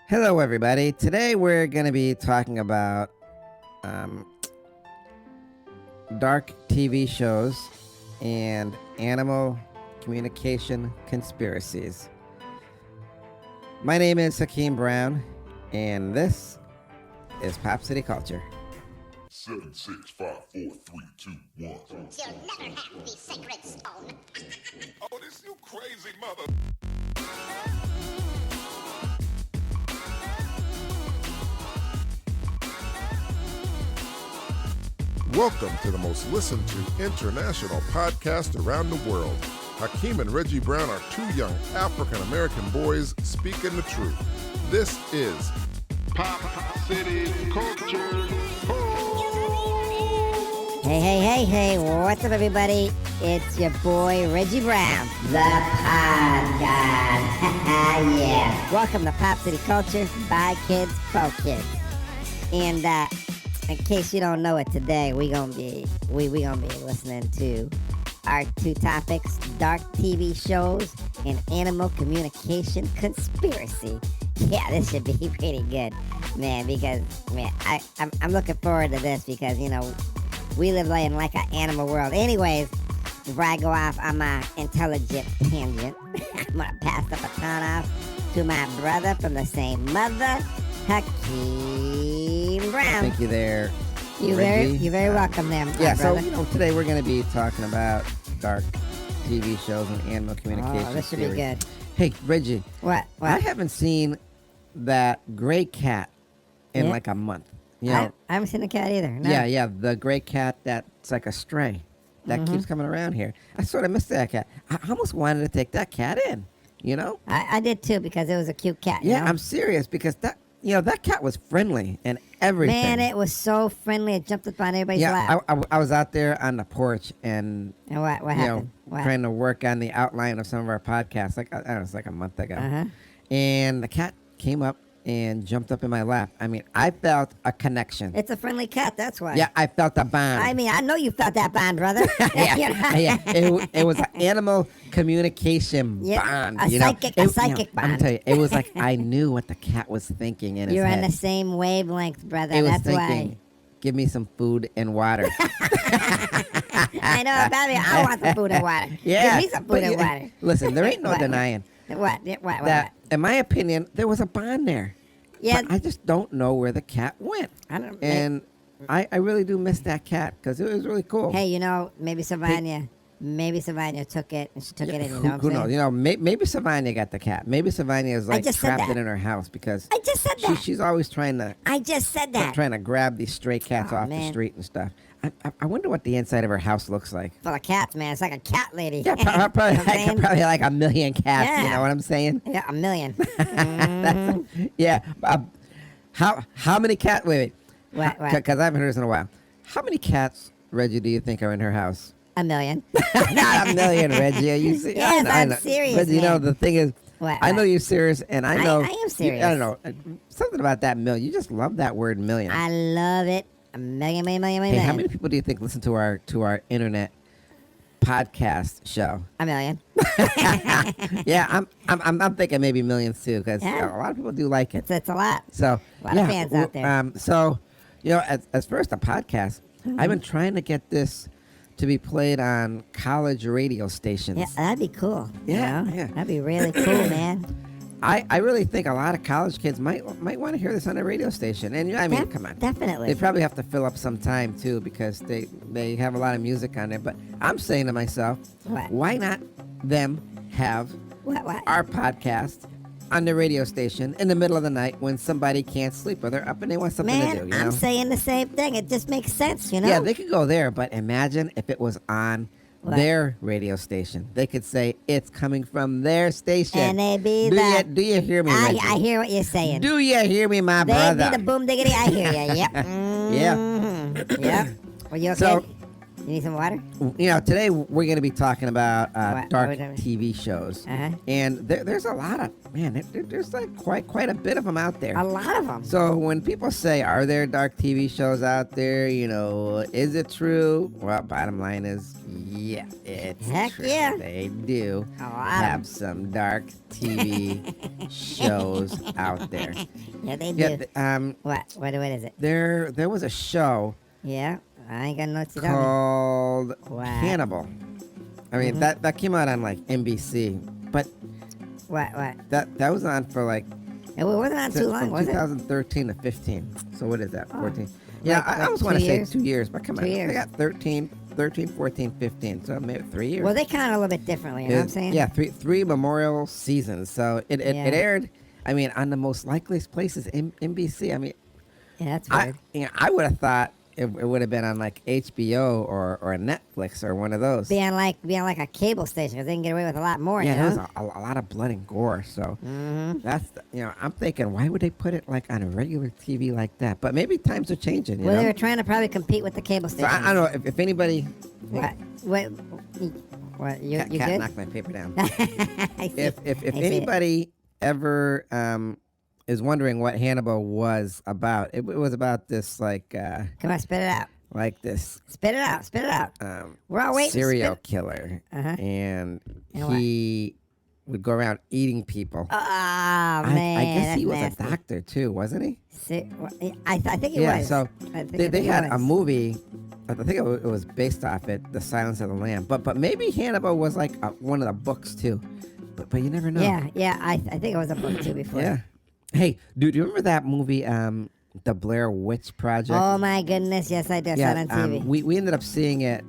Hello, everybody. Today we're going to be talking about dark TV shows and animal communication conspiracies. My name is Hakeem Brown, and this is Pop City Culture. 7, 6, 5, 4, 3, 2, 1. You'll never have the sacred stone. Oh, this you crazy mother. Welcome to the most listened to international podcast around the world. Hakeem and Reggie Brown are two young African-American boys speaking the truth. This is Pop City Culture. Hey, what's up, everybody? It's your boy, Reggie Brown, the Pod God. Yeah. Welcome to Pop City Culture by Kids, for Kids. And, in case you don't know it today, we gonna be listening to our two topics: dark TV shows and animal communication conspiracy. Yeah, this should be pretty good, man. Because I'm looking forward to this because we live in like an animal world. Anyways, before I go off on my intelligent tangent, I'm gonna pass the baton off to my brother from the same mother, Hakeem Brown. Thank you there, You're Reggie. very welcome there, Yeah, brother. so today we're going to be talking about dark TV shows and animal communication. Oh, this should be theory. good. Hey, Reggie. What? I haven't seen that gray cat in Yeah. like a month. I haven't seen the cat either. No. Yeah, the gray cat that's like a stray that keeps coming around here. I sort of missed that cat. I almost wanted to take that cat in, I did too because it was a cute cat. Yeah, I'm serious because that cat was friendly and everything. Man, it was so friendly. It jumped up on everybody's lap. I was out there on the porch and And what happened? What? trying to work on the outline of some of our podcasts. Like I don't know, it's like a month ago. Uh-huh. And the cat came up and jumped up in my lap. I mean, I felt a connection. It's a friendly cat, that's why. Yeah, I felt a bond. I mean, I know you felt that bond, brother. yeah. It was an animal communication bond. A psychic bond. I'm telling you, it was like I knew what the cat was thinking in his You're head. on the same wavelength, brother. It was That's thinking, why. give me some food and water. I know about it. I want some food and water. Yeah. Give me some food and water. Listen, there ain't no What? denying What? that, in my opinion, there was a bond there. Yeah. But I just don't know where the cat went. I don't. And I really do miss that cat because it was really cool. Hey, maybe Savannah took it and she took it in. You know Who what I'm knows? saying? Maybe Savannah got the cat. Maybe Savannah is like just said trapped that. it in her house because I just said that. she's always trying to I just said that. trying to grab these stray cats Oh, off the man. street and stuff. I wonder what the inside of her house looks like. Full of cats, man. It's like a cat lady. Yeah, You know what I'm saying? probably like a million cats. You Yeah. know what I'm saying? Yeah, a million. Yeah. How many cats? Wait. What? Because I haven't heard this in a while. How many cats, Reggie, do you think are in her house? A million. Not a million, Reggie. Are you serious? Yes, I I'm know. serious, But man. the thing is, What? I know you're serious, and I know I am serious. I don't know something about that million. You just love that word million. I love it. A million. Hey, how many people do you think listen to our internet podcast show? A million. Yeah, I'm thinking maybe millions too, because Yeah. a lot of people do like it. It's a lot. So A lot of fans out there. So, as first a podcast, I've been trying to get this to be played on college radio stations. Yeah, that'd be cool. Yeah, yeah. That'd be really cool, man. I really think a lot of college kids might want to hear this on a radio station. And I mean, come on. Definitely. They probably have to fill up some time too because they have a lot of music on there. But I'm saying to myself, What? why not them have What? our podcast on the radio station in the middle of the night when somebody can't sleep or they're up and they want something Man, to do? I'm saying the same thing. It just makes sense, Yeah, they could go there, but imagine if it was on What? their radio station. They could say it's coming from their station. And they be do you hear me, Reggie? I hear what you're saying. Do you hear me, my They brother? be the boom diggity. I hear you. Yep. Yeah. Mhm. Yep. Well, you okay? So, You need some water? Today we're going to be talking about What? dark What are we- TV shows. Uh-huh. And there's a lot of, there's like quite a bit of them out there. A lot of them. So when people say, are there dark TV shows out there? Is it true? Well, bottom line is, yeah, it's Heck true. yeah. They do A lot have some dark TV shows out there. Yeah, they do. Yeah, What is it? there was a show Yeah, I ain't got no notes to tell me. called What? Hannibal. I mean, that came out on like NBC, but What? that was on for like It wasn't on too long, from was it? 2013 to 15. So what is that? Oh. 14. Yeah, Like- I like almost 2 want to say years? 2 years, but come on, 2 years. they got 13, 14, 15. So maybe 3 years. Well, they count a little bit differently, you know what I'm saying? Yeah, three memorial seasons. So it Yeah. aired. I mean, on the most likeliest places in NBC. I mean, Yeah, that's weird. I would have thought it would have been on like HBO or Netflix or one of those. Being like a cable station, because they can get away with a lot more, Yeah, you there was know? a lot of blood and gore. So Mm-hmm. that's I'm thinking, why would they put it like on a regular TV like that? But maybe times are changing. You Well, know? they were trying to probably compete with the cable So station. I don't know if anybody. What? What? You Cat good? knocked my paper down. I see. if I see it. anybody ever is wondering what Hannibal was about, it was about this like Come on, spit it out. this Spit it out. Spit it out. We're all waiting. serial Spit. killer, Uh-huh. and And what? he would go around eating people. Oh, man. I guess he that's was nasty. a doctor too, wasn't he? I think he Yeah, was. so I think they he had was. a movie. I think it was based off it, The Silence of the Lamb. But maybe Hannibal was like one of the books too. But you never know. Yeah. I think it was a book too before. Yeah. Hey, do you remember that movie, The Blair Witch Project? Oh my goodness, yes I did. I saw it on TV. we ended up seeing it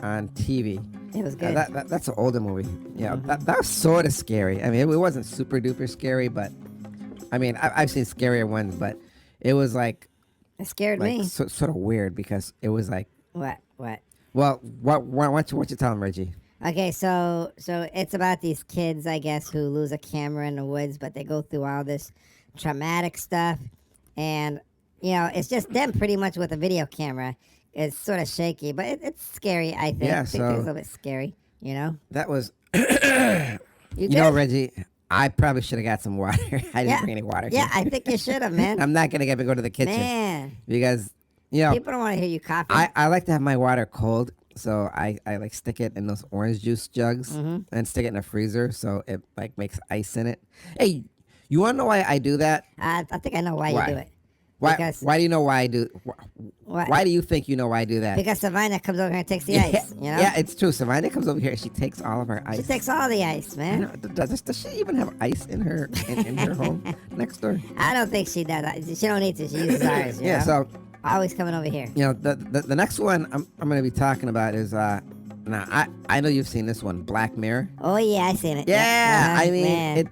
on TV. It was good. That's an older movie. Yeah, that was sort of scary. I mean, it wasn't super duper scary, but I mean, I've seen scarier ones, but it was like It scared me. sort of weird because it was like, What? well, why don't you tell him, Reggie? Okay, so it's about these kids, I guess, who lose a camera in the woods, but they go through all this traumatic stuff, and it's just them pretty much with a video camera. It's sort of shaky, but it's scary. I think. Yeah, I think so- it's a little bit scary. That was, You know, good? Reggie, I probably should have got some water. I didn't bring any water. Yeah, I think you should have, man. I'm not gonna get to go to the kitchen Man, because people don't want to hear you coughing. I like to have my water cold, so I like stick it in those orange juice jugs Mm-hmm. and stick it in the freezer so it like makes ice in it. Hey, you want to know why I do that? I think I know why you do it. Why? Because- Why do you know why I do? What? Why do you think you know why I do that? Because Savannah comes over here and takes the yeah, ice. yeah, it's true. Savannah comes over here. She takes all of her ice. She takes all the ice, I man. know, does she even have ice in her in her home next door? I don't think she does. She don't need to. She uses ours. You Yeah. know? So Always coming over here. the next one I'm going to be talking about is now I know you've seen this one, Black Mirror. Oh yeah, I seen it. Yeah, Uh-huh, I mean man.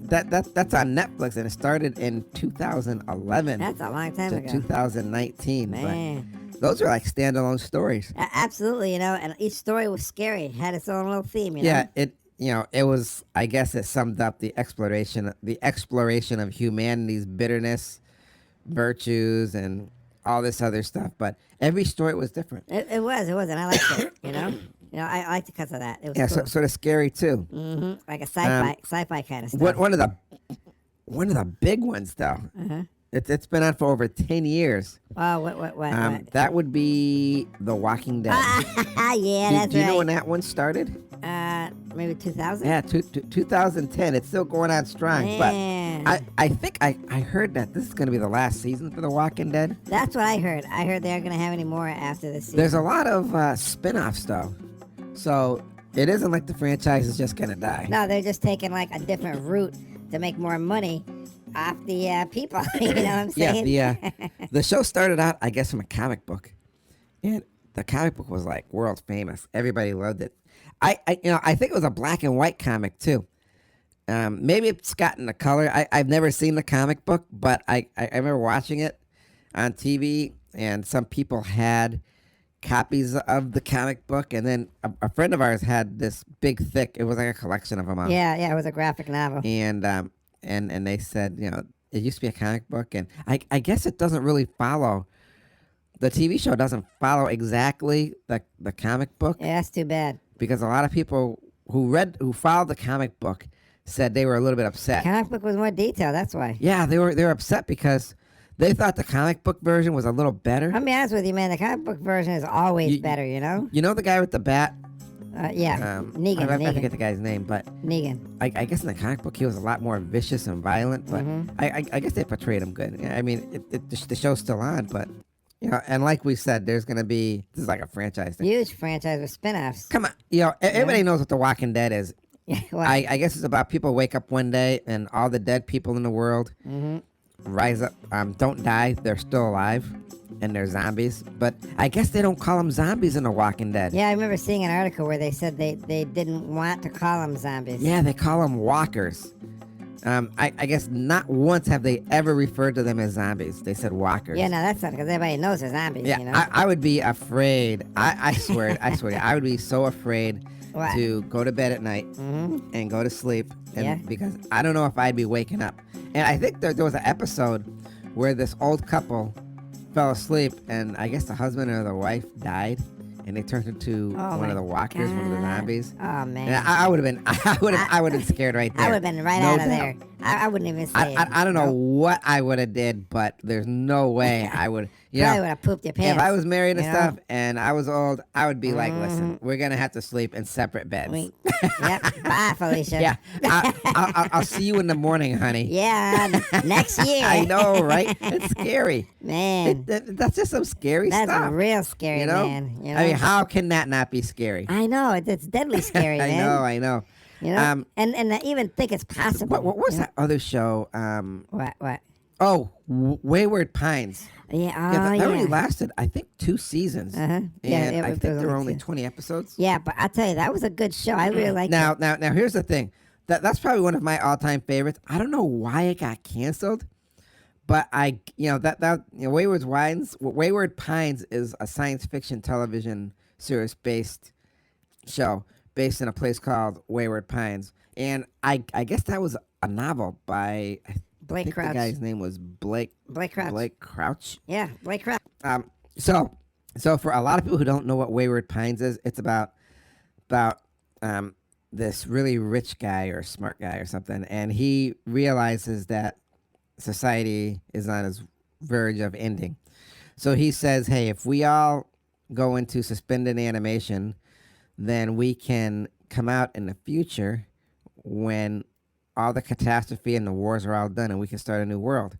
that's on Netflix and it started in 2011 That's a long time to ago. 2019. Man, But those are like standalone stories. Absolutely. And each story was scary. It had its own little theme. Yeah, it was. I guess it summed up the exploration of humanity's bitterness, virtues, and all this other stuff. But every story was different. It was, and I liked it. I liked it because of that. It was Yeah, cool. sort of scary too. Like a sci-fi kind of stuff. One of the big ones though. Uh-huh. It's been on for over 10 years. Oh, what? That would be The Walking Dead. Yeah, that's do you know right. when that one started? Maybe 2000. Yeah, 2010. It's still going on strong. Man. But I think I heard that this is going to be the last season for The Walking Dead. That's what I heard. I heard they aren't going to have any more after this season. There's a lot of spin-offs though. So it isn't like the franchise is just going to die. No, they're just taking like a different route to make more money off the people. You know what I'm saying? Yeah, the show started out, I guess, from a comic book. And the comic book was like world famous. Everybody loved it. I think it was a black and white comic too. Maybe it's gotten a color. I've never seen the comic book, but I remember watching it on TV, and some people had copies of the comic book, and then a friend of ours had this big, thick. It was like a collection of them. Yeah, it was a graphic novel. And they said, it used to be a comic book, and I guess it doesn't really follow the TV show doesn't follow exactly the comic book Yeah, that's too bad. because a lot of people who followed the comic book said they were a little bit upset. Comic book was more detailed. That's why. Yeah, they were upset because they thought the comic book version was a little better. I'll be honest with you, man. The comic book version is always You- better. You know. You know the guy with the bat? Yeah. Negan. I forget Negan. the guy's name, but Negan. I guess in the comic book he was a lot more vicious and violent. But I guess they portrayed him good. I mean, the show's still on, but and like we said, there's gonna be this is like a franchise thing. Huge franchise with spin-offs. Come on, everybody knows what The Walking Dead is. Yeah. Well, I guess it's about people wake up one day and all the dead people in the world rise up, don't die, they're still alive, and they're zombies. But I guess they don't call them zombies in The Walking Dead. yeah, I remember seeing an article where they said they didn't want to call them zombies. Yeah, they call them walkers. I guess not once have they ever referred to them as zombies. They said walkers. Yeah, no, that's not because everybody knows they're zombies. Yeah, You know. I would be afraid. I swear, I would be so afraid What? to go to bed at night and go to sleep, and Yeah. because I don't know if I'd be waking up. And I think there was an episode where this old couple fell asleep, and I guess the husband or the wife died, and they turned into Oh one my of the walkers, one of the God. zombies. Oh man. And I would have been, I would have been scared right there. I would have been right No out of doubt. there. I wouldn't even say it. I don't know what I would have did, but there's no way I would. Probably would have pooped your pants. If I was married and you know? stuff and I was old, I would be like, listen, we're going to have to sleep in separate beds. Yep. Bye, Felicia. Yeah. I'll see you in the morning, honey. Yeah. Next year. I know, right? It's scary. Man. That's just some scary That's stuff. real scary, You know? man. You know? I mean, how can that not be scary? I know. It's deadly scary, I man. know, I know. You know? And I even think it's possible. What was you know? that other show? What? Oh, Wayward Pines. Yeah, Yeah, that only lasted, I think, 2 seasons. Uh-huh. Yeah, And it I was think there were only only 2. 20 episodes. Yeah, but I'll tell you, that was a good show. I really liked Now, it. now, here's the thing. That's probably one of my all-time favorites. I don't know why it got canceled, but Wayward Pines is a science fiction television series based show based in a place called Wayward Pines, and I guess that was a novel by Blake I think Crouch. the guy's name was Blake Crouch. Blake Crouch. Yeah, Blake Crouch. So for a lot of people who don't know what Wayward Pines is, it's about this really rich guy or smart guy or something, and he realizes that society is on its verge of ending. So he says, "Hey, if we all go into suspended animation, then we can come out in the future when all the catastrophe and the wars are all done, and we can start a new world."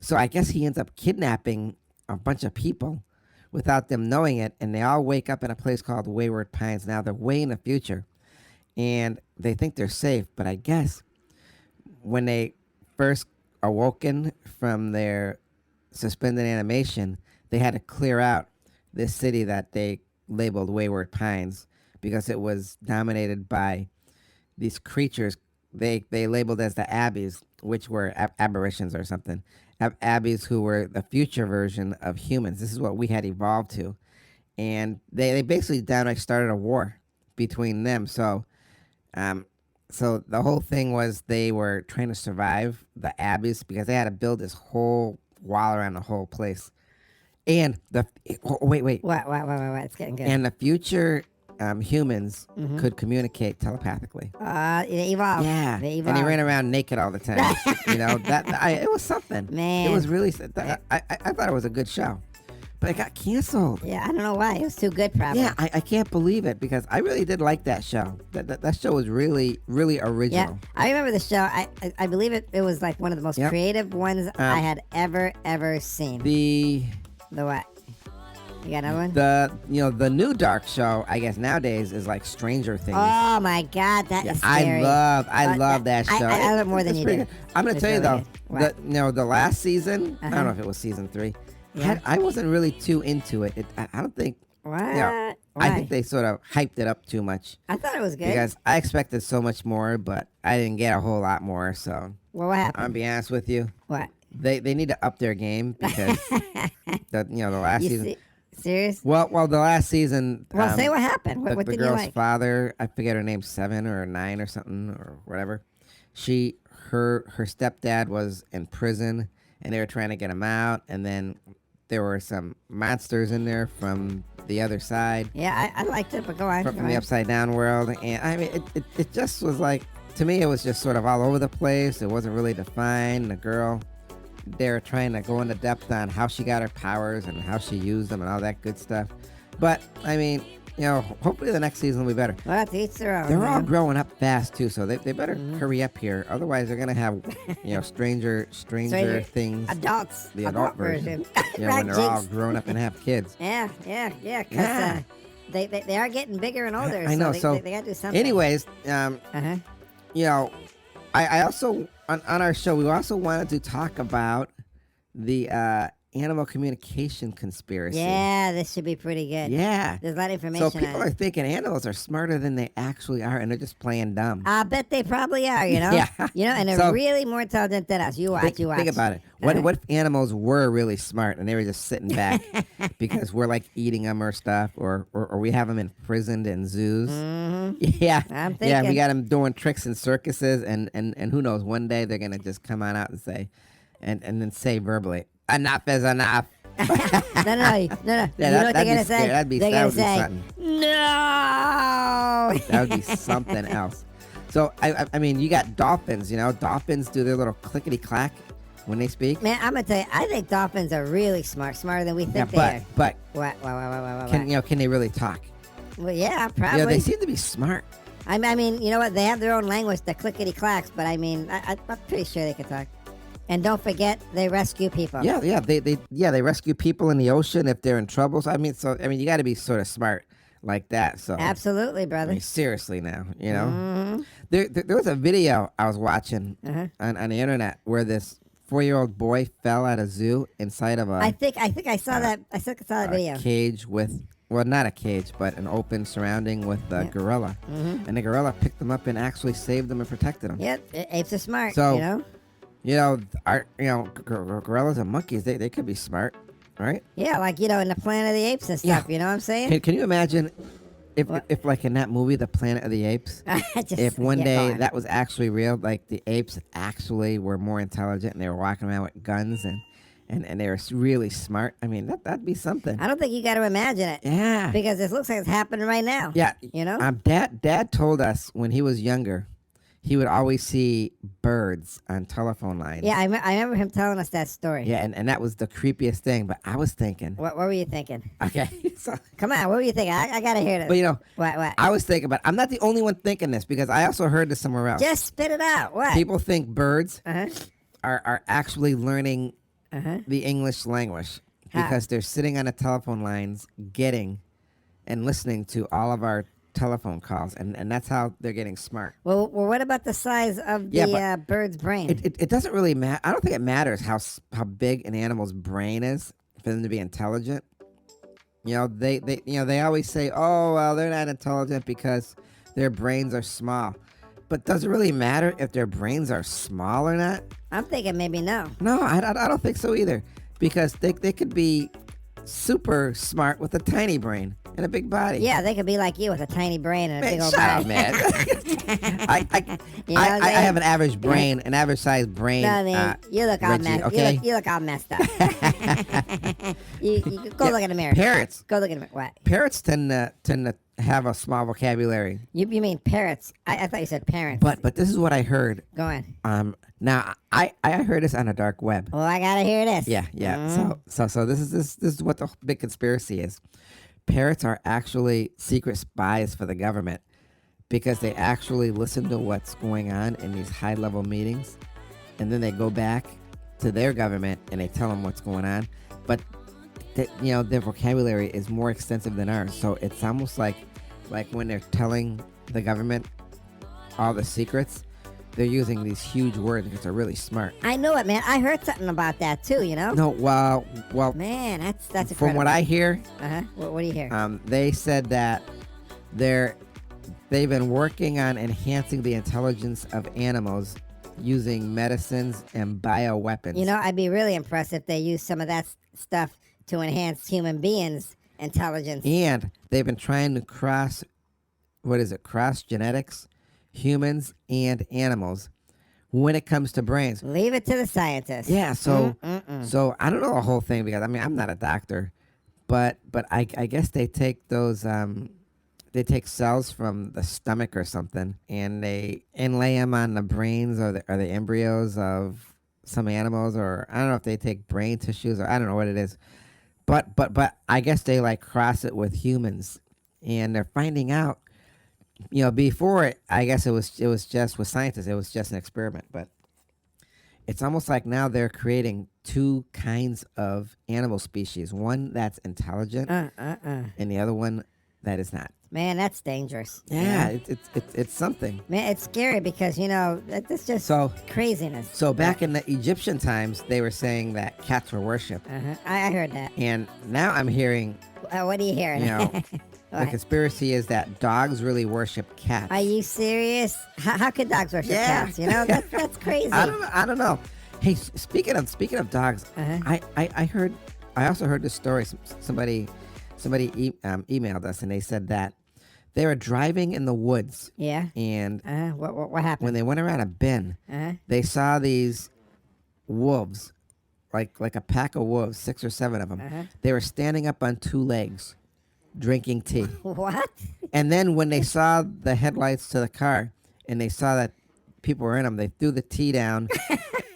So I guess he ends up kidnapping a bunch of people without them knowing it, and they all wake up in a place called Wayward Pines. Now they're way in the future, and they think they're safe, but I guess when they first awoken from their suspended animation, they had to clear out this city that they labeled Wayward Pines because it was dominated by these creatures they labeled as the Abbeys, which were aberrations or something. Abbeys who were the future version of humans. This is what we had evolved to. And they basically downright started a war between them. So the whole thing was they were trying to survive the Abbeys because they had to build this whole wall around the whole place. And wait. What? It's getting good. And the future humans could communicate telepathically. They evolved. Yeah, They and evolved. he ran around naked all the time. It was something. Man. It was really. I thought it was a good show, but it got canceled. Yeah, I don't know why. It was too good, probably. Yeah, I can't believe it because I really did like that show. That show was really original. Yeah, I remember the show. I believe it was like one of the most Yep. creative ones I had ever seen. The what? You got another one? the new dark show, I guess nowadays is like Stranger Things. Oh my God, that is scary. I love that show. I love it more than It's you pretty do. good. I'm gonna It's tell you really though, good. What? the last season, I Uh-huh. don't know if it was season 3. Yeah. I wasn't really too into it. I don't think. What? Yeah, Why? I think they sort of hyped it up too much I thought it was good. because I expected so much more, but I didn't get a whole lot more. So Well, what happened? I'm gonna be honest with you. What? They need to up their game because the last You season. see, serious? Well, the last season. Well, say what happened. What the didn't you girl's like? father, I forget her name, 7 or 9 or something or whatever. Her stepdad was in prison, and they were trying to get him out, and then there were some monsters in there from the other side, Yeah, I liked it, but go on. from go the on. upside down world. And I mean, it just was like, to me, it was just sort of all over the place. It wasn't really defined. The girl, they were trying to go into depth on how she got her powers and how she used them and all that good stuff. But I mean, hopefully the next season will be better. Well, to each their own. They're all man. growing up fast too, so they better hurry up here. Otherwise, they're gonna have, stranger things. Adults. The adult version. When Right, they're all Jinx? grown up and have kids. Yeah. Because Yeah. they are getting bigger and older. I know. So they gotta do something. Anyways, Uh-huh. I also on our show we also wanted to talk about the animal communication conspiracy. Yeah, this should be pretty good. Yeah. There's a lot of information So people on are it. thinking animals are smarter than they actually are, and they're just playing dumb. I bet they probably are, you know? Yeah. And they're So- really more intelligent than us. You watch. Think about it. What if animals were really smart and they were just sitting back because we're like eating them or stuff, or we have them imprisoned in zoos? Yeah, I'm yeah, we thinking. got them doing tricks in circuses, and who knows? One day they're gonna just come on out and say, and then say verbally, "Enough is enough." No. You Yeah, know what that'd they're be gonna say? scary. That'd be- They're that gonna would be say, something. no. That would be something else. So I mean, you got dolphins. Dolphins do their little clickety clack when they speak. Man, I'm gonna tell you, I think dolphins are really smart, smarter than we think they Yeah, are. but What? can they really talk? Well, yeah, probably. They seem to be smart. I mean, you know what? They have their own language, the clickety clacks, but I mean, I'm pretty sure they can talk. And don't forget, they rescue people. Yeah, they rescue people in the ocean if they're in trouble. So I mean, you got to be sort of smart like that. So Absolutely, I brother. mean, seriously now, there was a video I was watching on the internet where this 4-year-old boy fell at a zoo inside of I think I saw that. I saw that video. cage with. Well, not a cage, but an open surrounding with a gorilla. And the gorilla picked them up and actually saved them and protected them. Yep, apes are smart. So- Gorillas and monkeys, they could be smart, right? Yeah, like in the Planet of the Apes and stuff. Yeah. You know what I'm saying? Can you imagine What? if like in that movie, The Planet of the Apes, Just- if one yeah, day go on. that was actually real, like the apes actually were more intelligent and they were walking around with guns and they were really smart. I mean, that'd be something. I don't think you got to imagine it. Yeah. Because it looks like it's happening right now. Yeah. Dad told us when he was younger, he would always see birds on telephone lines. Yeah, I remember him telling us that story. Yeah, and that was the creepiest thing. But I was thinking, What were you thinking? okay, so, Come on, what were you thinking? I got to hear this. but What? I was thinking about. I'm not the only one thinking this because I also heard this somewhere else. Just spit it out. What? People think birds Uh-huh. are actually learning Uh-huh. the English language How? because they're sitting on the telephone lines getting and listening to all of our telephone calls, and that's how they're getting smart. Well, what about the size of the Yeah, but bird's brain? It doesn't really matter. I don't think it matters how big an animal's brain is for them to be intelligent. They always say, oh well, they're not intelligent because their brains are small. But does it really matter if their brains are small or not? I'm thinking maybe no. No, I don't think so either. Because they could be super smart with a tiny brain and a big body. Yeah, they could be like you with a tiny brain and a Man, big old shut body. up, man. You know what I'm I saying? have an average brain, an average sized brain. No, I mean, you look all Reggie, messed. okay? You look all messed up. you go look in the mirror. Parrots. Go look in the mirror. What? Parrots tend to have a small vocabulary. You mean parrots? I thought you said parents. But this is what I heard. Go on. Now I heard this on a dark web. Well, I gotta hear this. Yeah. So this is what the big conspiracy is. Parrots are actually secret spies for the government because they actually listen to what's going on in these high level meetings, and then they go back to their government and they tell them what's going on. But their vocabulary is more extensive than ours, so it's almost like when they're telling the government all the secrets, they're using these huge words because they're really smart. I know it, man. I heard something about that too. You know. No, well, Man, that's incredible. from what I hear, What do you hear? they said that they've been working on enhancing the intelligence of animals using medicines and bioweapons. You know, I'd be really impressed if they use some of that stuff to enhance human beings' intelligence. And they've been trying to cross genetics, humans and animals when it comes to brains. Leave it to the scientists. Yeah, so So I don't know the whole thing because I'm not a doctor, but I guess they take those they take cells from the stomach or something, and they inlay them on the brains or the embryos of some animals, or I don't know if they take brain tissues, or I don't know what it is. But I guess they like cross it with humans, and they're finding out. Before it, I guess it was just with scientists. It was just an experiment, but it's almost like now they're creating two kinds of animal species: one that's intelligent, and the other one that is not. Man, that's dangerous. Yeah, it's something. Man, it's scary because, that's just craziness. So back in the Egyptian times, they were saying that cats were worshipped. I heard that. And now I'm hearing, What are you hearing? the conspiracy is that dogs really worship cats. Are you serious? How could dogs worship cats? That's crazy. I don't know. Hey, speaking of dogs, I also heard this story. Somebody emailed us, and they said that they were driving in the woods. Yeah. And what happened? when they went around a bend, they saw these wolves, like a pack of wolves, 6 or 7 of them. They were standing up on 2 legs, drinking tea. What? And then when they saw the headlights to the car, and they saw that people were in them, they threw the tea down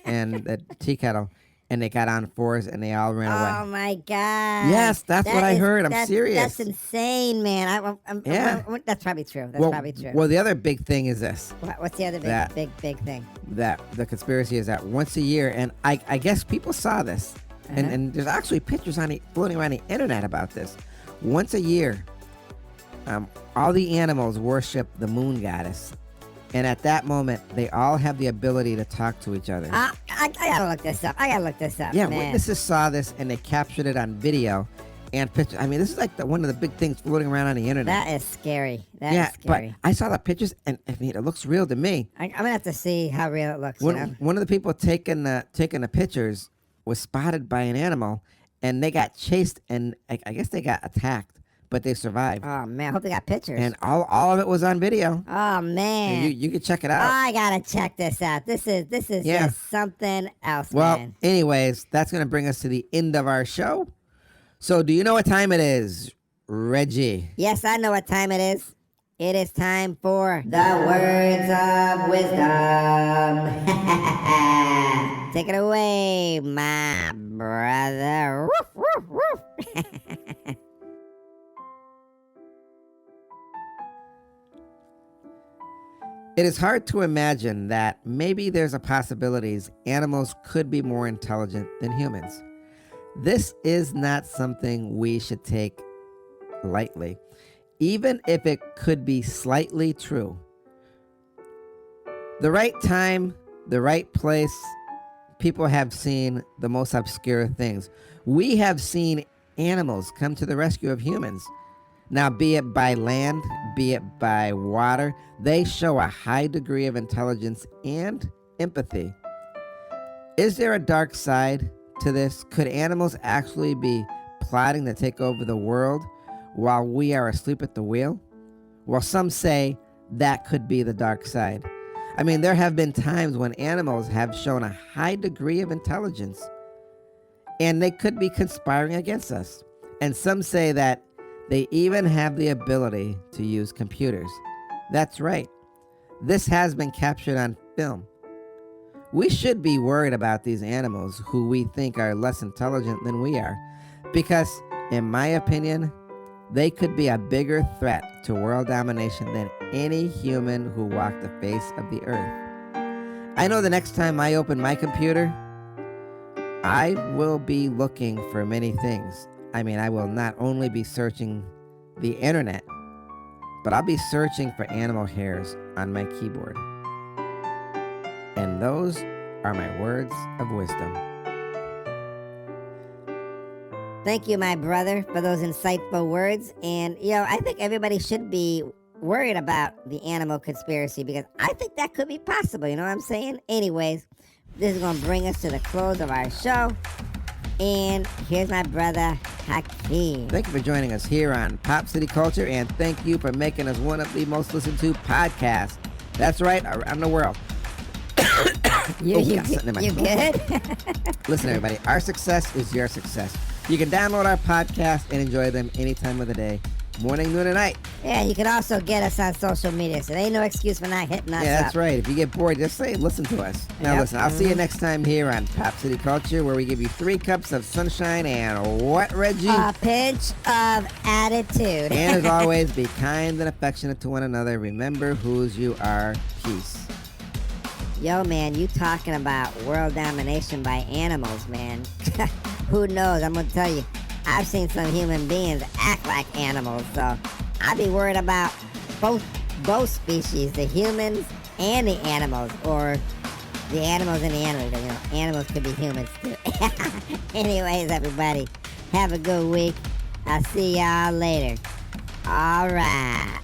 and the tea kettle, and they got on 4s, and they all ran away. Oh my God! Yes, that's what I heard. I'm serious. That's insane, man. Yeah. That's probably true. That's probably true. Well, the other big thing is this. What's the other big thing? That the conspiracy is that once a year, and I guess people saw this, and there's actually pictures floating around the internet about this. Once a year, all the animals worship the moon goddess. And at that moment, they all have the ability to talk to each other. I gotta look this up. Yeah, man. witnesses saw this, and they captured it on video and pictures. This is like one of the big things floating around on the internet. That is scary. That is scary. But I saw the pictures, and it looks real to me. I'm gonna have to see how real it looks. One of the people taking the pictures was spotted by an animal, and they got chased, and I guess they got attacked. But they survived. Oh man, I hope they got pictures. And all of it was on video. Oh man, you can check it out. I gotta check this out. This is just something else. Well, man. anyways, that's gonna bring us to the end of our show. So, do you know what time it is, Reggie? Yes, I know what time it is. It is time for the words of wisdom. Take it away, my brother. Woof, woof, woof. It is hard to imagine that maybe there's a possibility animals could be more intelligent than humans. This is not something we should take lightly, even if it could be slightly true. The right time, the right place, people have seen the most obscure things. We have seen animals come to the rescue of humans. Now, be it by land, be it by water, they show a high degree of intelligence and empathy. Is there a dark side to this? Could animals actually be plotting to take over the world while we are asleep at the wheel? Well, some say that could be the dark side. There have been times when animals have shown a high degree of intelligence, and they could be conspiring against us. And some say that they even have the ability to use computers. That's right. This has been captured on film. We should be worried about these animals who we think are less intelligent than we are, because, in my opinion, they could be a bigger threat to world domination than any human who walked the face of the earth. I know the next time I open my computer, I will be looking for many things. I will not only be searching the internet, but I'll be searching for animal hairs on my keyboard. And those are my words of wisdom. Thank you, my brother, for those insightful words. And, I think everybody should be worried about the animal conspiracy, because I think that could be possible. You know what I'm saying? Anyways, this is going to bring us to the close of our show. And here's my brother, Hakeem. Thank you for joining us here on Pop City Culture, and thank you for making us one of the most listened to podcasts. That's right, around the world. got something in my you throat. good? Listen, everybody, our success is your success. You can download our podcast and enjoy them any time of the day, morning, noon, and night. Yeah, you can also get us on social media, so there ain't no excuse for not hitting us Yeah, up. that's right. If you get bored, just say, listen to us. Now, Yep. listen, I'll see you next time here on Pop City Culture, where we give you 3 cups of sunshine and what, Reggie? A pinch of attitude. And as always, be kind and affectionate to one another. Remember whose you are. Peace. Yo, man, you talking about world domination by animals, man. Who knows? I'm gonna tell you, I've seen some human beings act like animals, so I'd be worried about both species, the humans and the animals, or the animals and the animals. You know, animals could be humans too. Anyways, everybody, have a good week. I'll see y'all later. All right.